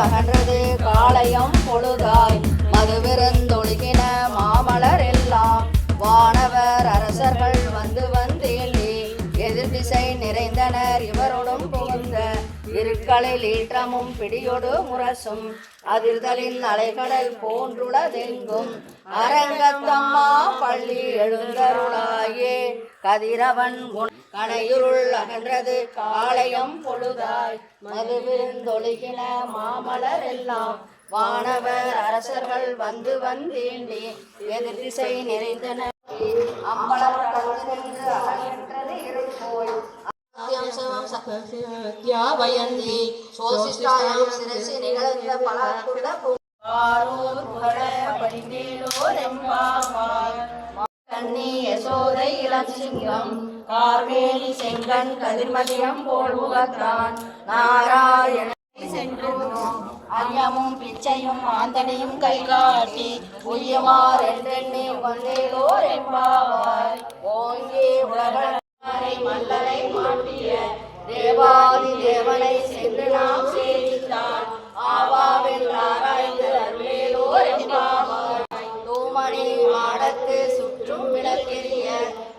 அகன்றது காளையம் பொழுதாய் மதுவிருந்தொழுகின மாமலர் எல்லாம் வானவர் அரசர்கள் வந்து வந்தேண்டி எதிர் திசை நிறைந்தனர் இவரோடும் புகுந்த இருக்கலில் ஈற்றமும் பிடியொடு முரசும் அதிர்தலின் அலைகடல் போன்றுளதெங்கும் அரங்கத்தம்மா பள்ளி எழுந்தருளாயே கதிரவன் கனையுருள் அகன்றது காளையம் பொழுதாய் மதுவிருந்தொழுகின மாமலர் எல்லாம் வானவர் அரசர்கள் வந்து வந்தேண்டி எதிர் திசை நிறைந்தன அம்பலம் கலந்து நின்று அகன்றது இருப்போய் பயந்தி சோசிஷ்டாயம் சிரசி நிகழ்ந்த பலத்துள்ள கண்ணி யசோதை இளஞ்சிங்கம் கார்மேனி செங்கன் கதிர்மதியம் போல் முகத்தான் நாராயண சென்றோம் அரியமும் பிச்சையும் ஆந்தனையும் கை காட்டி உய்யமார் என்றெண்ணி வந்தேலோர் என்பாவாய் ஓங்கே உலக மல்லரை மாட்டிய தேவாதி தேவனை சென்று நாம் சேவித்தான் ஆவாவில் ஆராய்ந்து அருளேலோர் என்பாவாய் தூமணி மாடத்து சுற்றும் விளக்கெரிய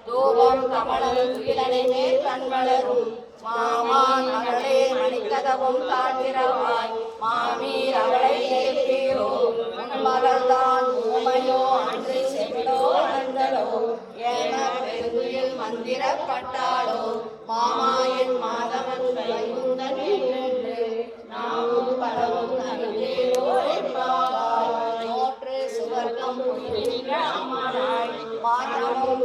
தூபம் கமலம் துயிலனை மேல் கண்வளரும் மாமான் மகளே மணிக்கதவும் தாழ்கிறவாய் மாமீர் அவளை ஏற்பீரோ உன் மகள்தான் ஊமையோ அன்று செவிடோ அனந்தலோ ஏம பெருங்குயில் மந்திரப்பட்டாளோ மாமாயன் மாதவன் வைகுந்தன் என்று நாமும் பலவும் நல்கேலோ என்பாவாய் நோற்று சுவர்க்கம் அம்மனாய் மாற்றமும்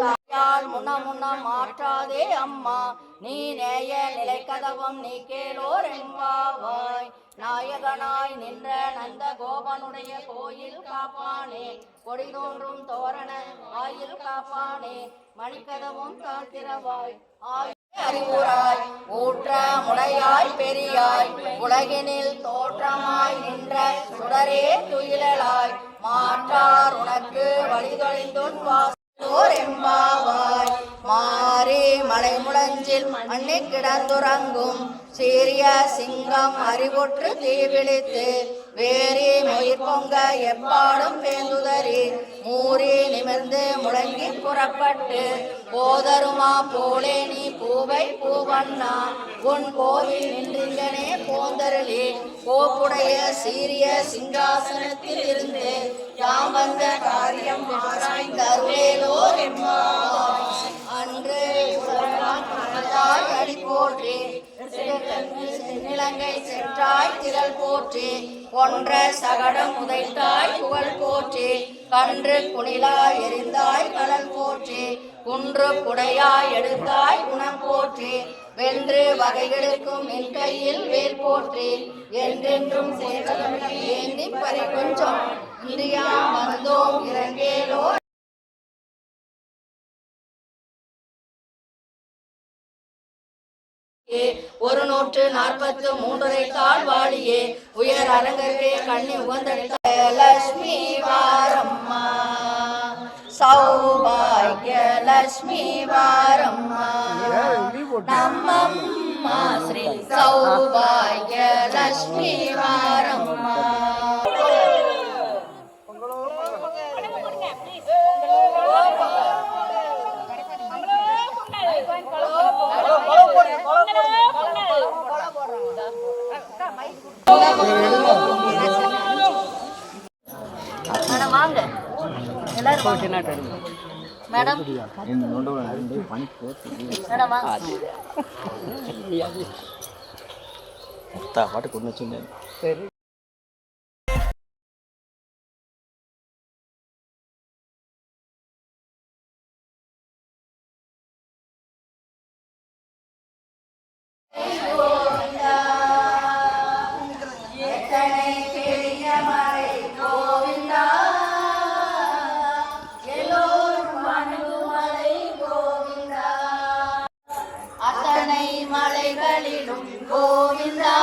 முன்ன மாற்றாதே அம்மா நீ நேய நிலை கதவம் நீ கேளோர் என்பாவாய் நாயகனாய் நின்ற நந்த கோபனுடைய கோயில் காப்பானே கொடி தோன்றும் தோரண ஆயில் காப்பானே மணிக்கதவும் தாழ்த்திரவாய் அறிவுராய் ஊற்ற முளையாய் பெரியாய் உலகினில் தோற்றமாய் நின்ற சுடரே துயிலாய் மாற்றார் உனக்கு வழிதொழிந்துன் என்பாவாய் மாறி மலை முழஞ்சில் மண்ணி கிடந்துறங்கும் சீரிய சிங்கம் அறிவுற்று தீவிழித்து வேரி மயிர் பொங்க எப்பாடும் பேந்துதறி மூறி நிமிர்ந்து முழங்கி புறப்பட்டு போதருமா போலே நீ பூவை பூவண்ணா உன் கோவில் நின்றிங்கனே போந்தருளி கோப்புடைய சீரிய சிங்காசனத்தில் இருந்து யாம் வந்த காரியம் ஆராய்ந்தருளேலோர் என்பாவாய் அன்று உலகாய் அடி போற்றி சென்னிலங்கை சென்றாய் திரள் போற்றி கொன்ற சகடம் உதைத்தாய் புகழ் போற்றி கன்று குணிலாய் எரிந்தாய் கடல் போற்றி குன்று குடையாய் எடுத்தாய் குணம் போற்றி வென்று வகைகளுக்கும் என் கையில் வேல் போற்றி என்றென்றும் ஏந்தி பறி கொஞ்சம் இந்தியா வந்தோம் இறங்கேலோ ஒரு 143 தாழ் வாழியே உயர் அரங்கரே கண்ணி உகந்த லட்சுமி வாரம்மா சௌபாகிய லட்சுமி வாரம்மா நம்மம்மா ஸ்ரீ சௌபாகிய லட்சுமி வாரம்மா மேடம் வாங்க எல்லாரும் மேடம் மேடம் வாங்க பாட்டு கொண்டு வச்சுங்க மலைகளிலும் கோவிந்தா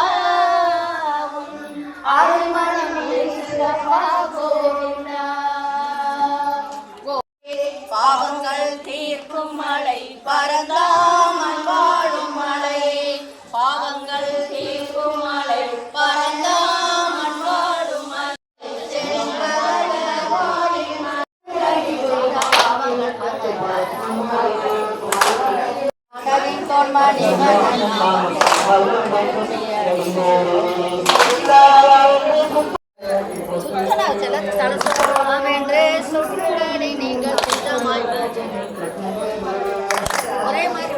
நீங்கள் ஒரே மாதிரி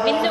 பிந்து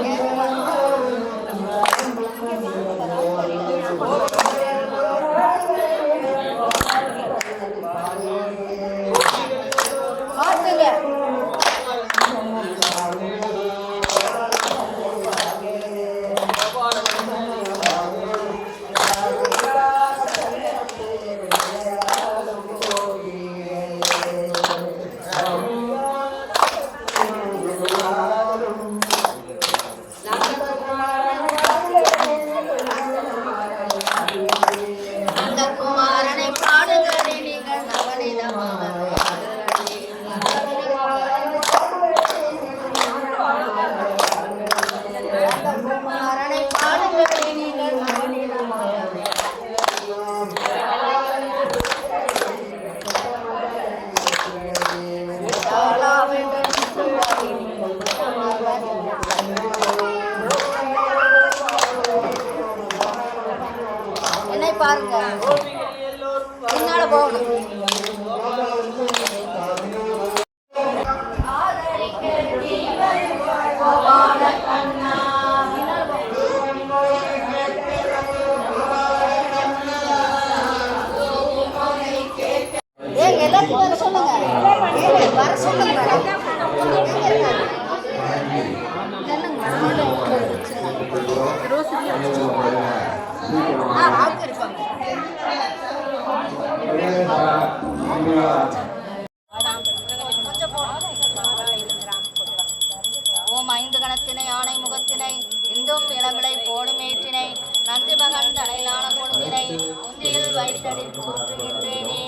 என்னை பாருங்க பின்னால போகணும். எல்லாத்தையும் வர சொல்லுங்க, வர சொல்லுங்க ஓம் ஐந்து கணத்தினை ஆணை முகத்தினை இந்தும் இளமிளை போடுமேற்றினை நந்தி மகன் தடையிலான கொடுத்தினை முந்தியில் வைத்தடி போற்றுகின்றேனே.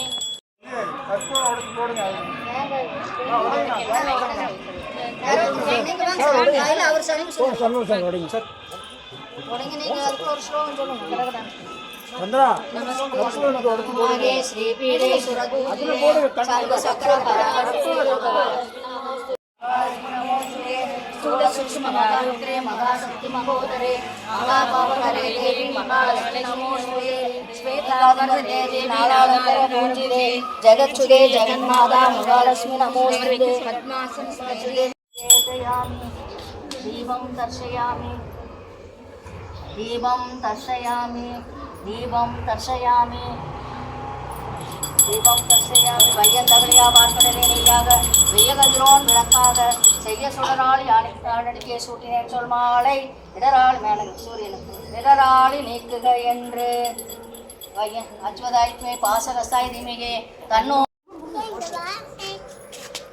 महाशक्ति महोदरे महापावहरे देवी महालक्ष्मी नमोस्तुते श्वेतावरदे नारायणपूजिते जगच्छुदे जगन्माता महालक्ष्मी नमोस्तुते पद्मासन सचुदे दीपं दर्शयामि दीपं दर्शयामि दीपं दर्शयामि दीपं दर्शयामि வையந்தவரையா பார்க்கடலே நெய்யாக வெய்யகதிரோன் விளக்காக செய்ய சுடராளி அடிக்கே சூட்டினேன் சொல் மாலை இடராளி மேல சூரியனுக்கு இடராளி நீக்குக என்று அஜ்வதாயித்மே பாசகஸ்தாய் தீமிகே தன்னோ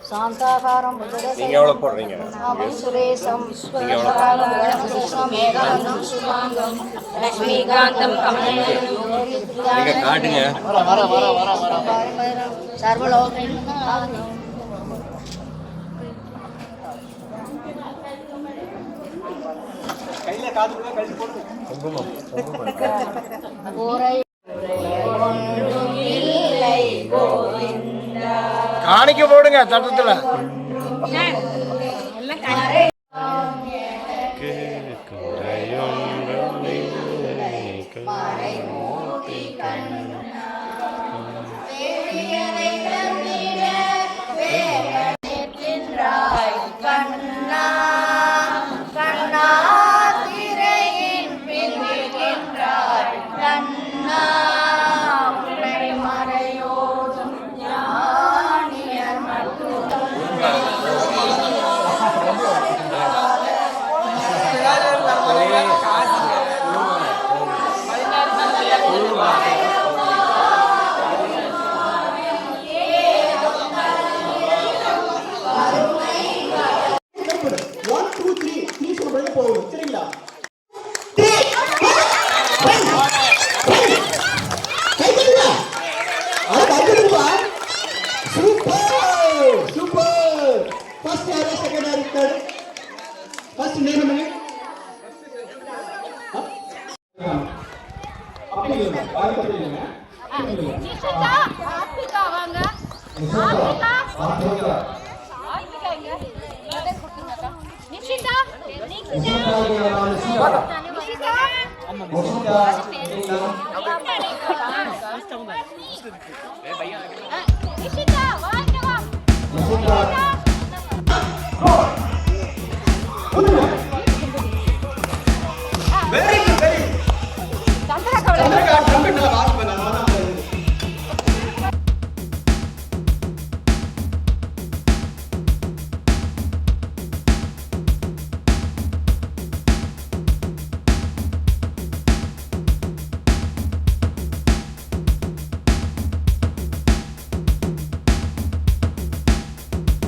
சாந்தாகாரம் நீங்க எவ்வளவு போடுறீங்க? சுரேஷம் மேகாந்தம் சுபாங்கம் லக்ஷ்மிகாந்தம் நீங்க காட்டுங்க. சர்வலோகம் கையில காதுக்குள்ள கழிச்சு போடுங்க. காணிக்க போடுங்க தட்டத்துல. First name a minute. Nishitha